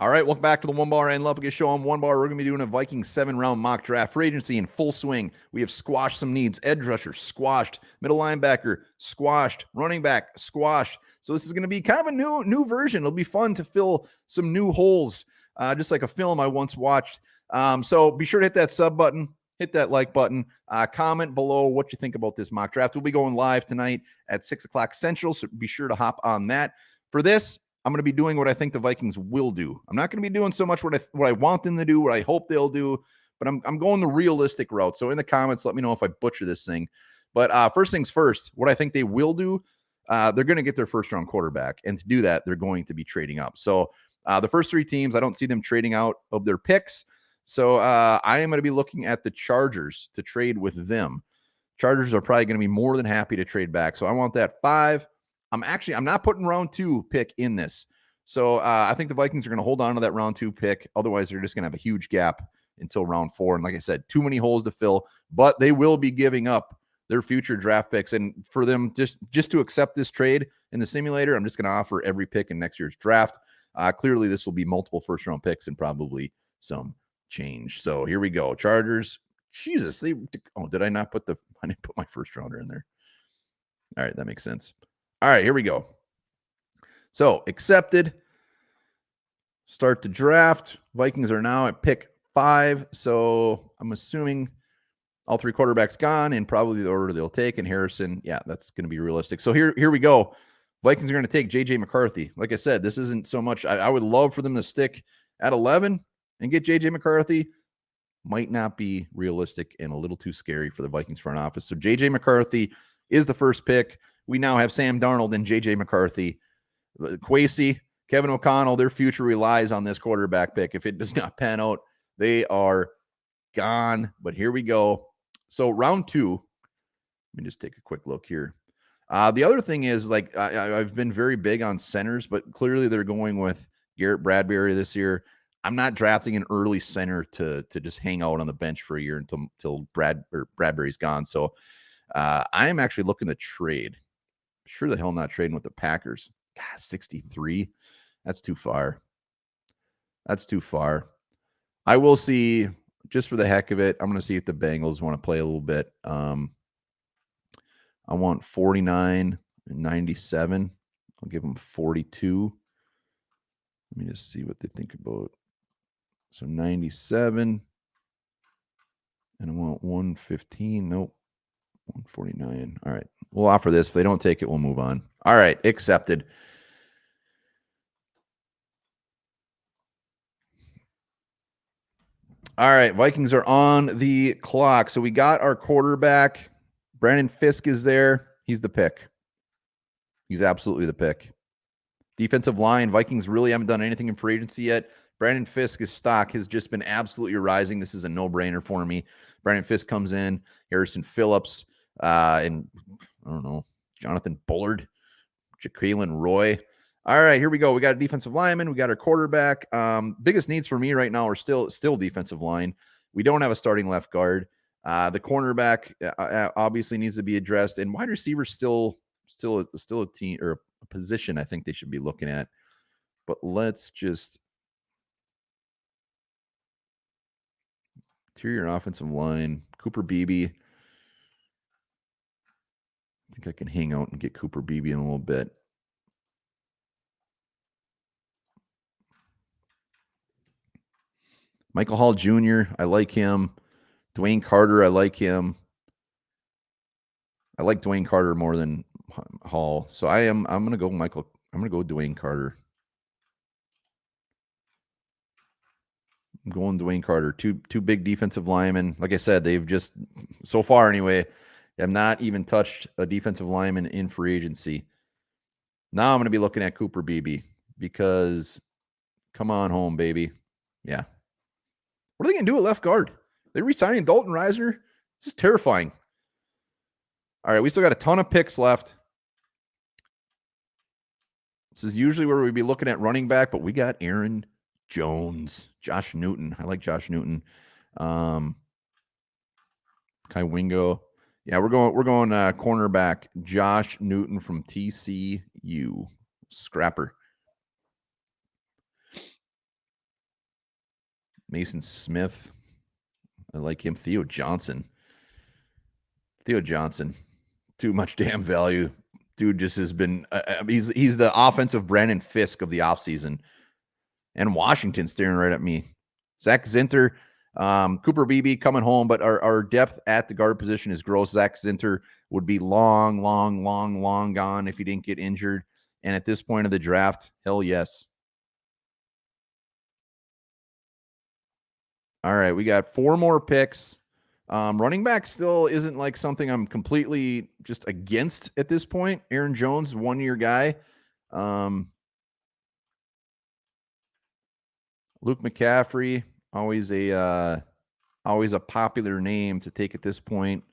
All right, welcome back to the Onebar and Lupagus show. On Onebar, we're going to be doing a Vikings 7-round mock draft. Free agency in full swing. We have squashed some needs. Edge rusher, squashed. Middle linebacker, squashed. Running back, squashed. So this is going to be kind of a new version. It'll be fun to fill some new holes, just like a film I once watched. So be sure to hit that sub button. Hit that like button. Comment below what you think about this mock draft. We'll be going live tonight at 6 o'clock Central, so be sure to hop on that. For this, I'm going to be doing what I think the Vikings will do. I'm not going to be doing so much what I want them to do, what I hope they'll do, but I'm going the realistic route. So in the comments, let me know if I butcher this thing. But first things first, what I think they will do, they're going to get their first-round quarterback. And to do that, they're going to be trading up. So the first three teams, I don't see them trading out of their picks. So I am going to be looking at the Chargers to trade with them. Chargers are probably going to be more than happy to trade back. So I want that 5. I'm not putting round 2 pick in this. So I think the Vikings are going to hold on to that round 2 pick. Otherwise, they're just going to have a huge gap until round 4. And like I said, too many holes to fill, but they will be giving up their future draft picks. And for them just to accept this trade in the simulator, I'm just going to offer every pick in next year's draft. Clearly, this will be multiple first-round picks and probably some change. So here we go. Chargers. Jesus. Did I not put I didn't put my first rounder in there. All right. That makes sense. All right, here we go. So accepted. Start the draft. Vikings are now at pick 5. So I'm assuming all 3 quarterbacks gone in probably the order they'll take. And Harrison, yeah, that's going to be realistic. So here we go. Vikings are going to take JJ McCarthy. Like I said, this isn't so much. I would love for them to stick at 11 and get JJ McCarthy. Might not be realistic and a little too scary for the Vikings front office. So JJ McCarthy is the first pick. We now have Sam Darnold and JJ McCarthy. Kwesi, Kevin O'Connell, their future relies on this quarterback pick. If it does not pan out, they are gone. But here we go. So round 2, let me just take a quick look here. The other thing is, like, I've been very big on centers, but clearly they're going with Garrett Bradbury this year. I'm not drafting an early center to just hang out on the bench for a year until Bradbury's gone. So I'm actually looking to trade. Sure the hell not trading with the Packers. God, 63. That's too far. That's too far. I will see, just for the heck of it, I'm going to see if the Bengals want to play a little bit. I want 49 and 97. I'll give them 42. Let me just see what they think about. So 97. And I want 115. Nope. 149. All right. We'll offer this. If they don't take it, we'll move on. All right. Accepted. All right. Vikings are on the clock. So we got our quarterback. Brandon Fisk is there. He's the pick. He's absolutely the pick. Defensive line. Vikings really haven't done anything in free agency yet. Brandon Fisk's stock has just been absolutely rising. This is a no-brainer for me. Brandon Fisk comes in. Harrison Phillips. And I don't know, Jonathan Bullard, Jacqueline Roy. All right, here we go. We got a defensive lineman. We got our quarterback. Biggest needs for me right now are still defensive line. We don't have a starting left guard. The cornerback obviously needs to be addressed, and wide receiver still a team or a position I think they should be looking at. But let's just interior offensive line. Cooper Beebe. I think I can hang out and get Cooper Beebe in a little bit. Michael Hall Jr., I like him. Dwayne Carter, I like him. I like Dwayne Carter more than Hall. So I'm going to go Michael. I'm going to go Dwayne Carter. I'm going Dwayne Carter. Two big defensive linemen. Like I said, they've just, so far anyway, have not even touched a defensive lineman in free agency. Now I'm going to be looking at Cooper Beebe because come on home, baby. Yeah. What are they going to do at left guard? They're re-signing Dalton Reisner? This is terrifying. All right, we still got a ton of picks left. This is usually where we'd be looking at running back, but we got Aaron Jones, Josh Newton. I like Josh Newton. Kai Wingo. Yeah, we're going cornerback Josh Newton from TCU. Scrapper. Mason Smith. I like him. Theo Johnson. Too much damn value. Dude just has been, he's the offensive Brandon Fisk of the offseason. And Washington staring right at me. Zach Zinter, Cooper Beebe coming home, but our depth at the guard position is gross. Zach Zinter would be long gone if he didn't get injured. And at this point of the draft, hell yes. All right, we got 4 more picks. Running back still isn't like something I'm completely just against at this point. Aaron Jones, 1-year guy. Luke McCaffrey, always a popular name to take at this point.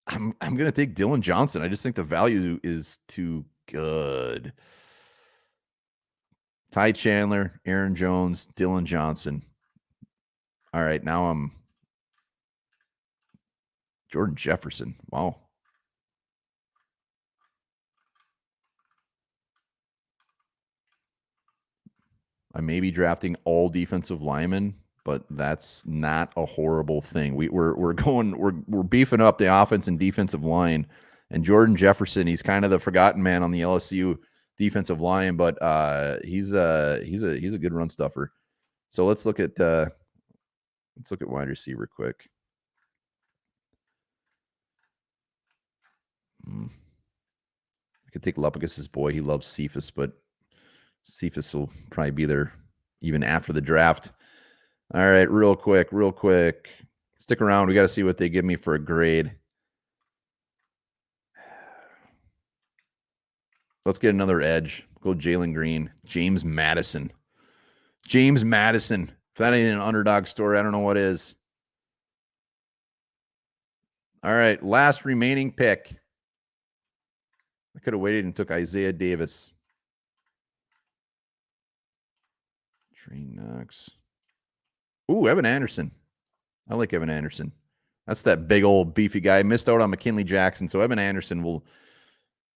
I'm gonna take Dylan Johnson. I just think the value is too good. Ty Chandler, Aaron Jones, Dylan Johnson. All right, now I'm Jordan Jefferson. Wow. I may be drafting all defensive linemen, but that's not a horrible thing. We're beefing up the offense and defensive line, and Jordan Jefferson, he's kind of the forgotten man on the LSU defensive line, but he's a good run stuffer. So let's look at wide receiver quick. I could take Lupagus' boy. He loves Cephas, but Cephas will probably be there even after the draft. All right, real quick. Stick around. We got to see what they give me for a grade. Let's get another edge. Go Jalen Green. James Madison. If that ain't an underdog story, I don't know what is. All right, last remaining pick. I could have waited and took Isaiah Davis. Trey Knox. Ooh, Evan Anderson. I like Evan Anderson. That's that big old beefy guy. Missed out on McKinley Jackson, so Evan Anderson will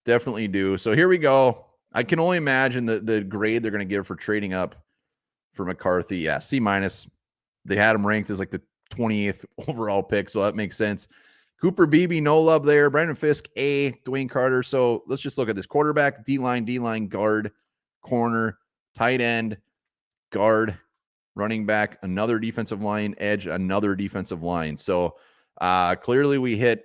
definitely do. So here we go. I can only imagine the grade they're going to give for trading up for McCarthy. Yeah, C-. They had him ranked as like the 28th overall pick, so that makes sense. Cooper Beebe, no love there. Brandon Fisk, A. Dwayne Carter. So let's just look at this. Quarterback, D-line, guard, corner, tight end, guard, running back, another defensive line, edge, another defensive line. So clearly we hit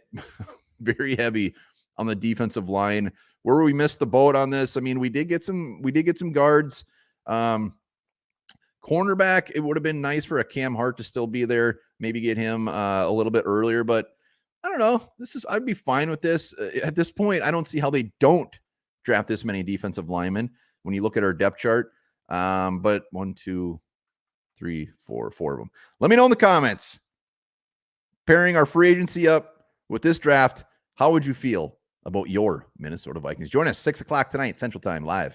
very heavy on the defensive line. Where we missed the boat on this, I mean, we did get some guards. Cornerback, it would have been nice for a Cam Hart to still be there, maybe get him a little bit earlier, but I don't know. I'd be fine with this. At this point, I don't see how they don't draft this many defensive linemen when you look at our depth chart. But 1, 2, 3, 4 of them. Let me know in the comments. Pairing our free agency up with this draft, how would you feel about your Minnesota Vikings? Join us 6 o'clock tonight, Central Time, live.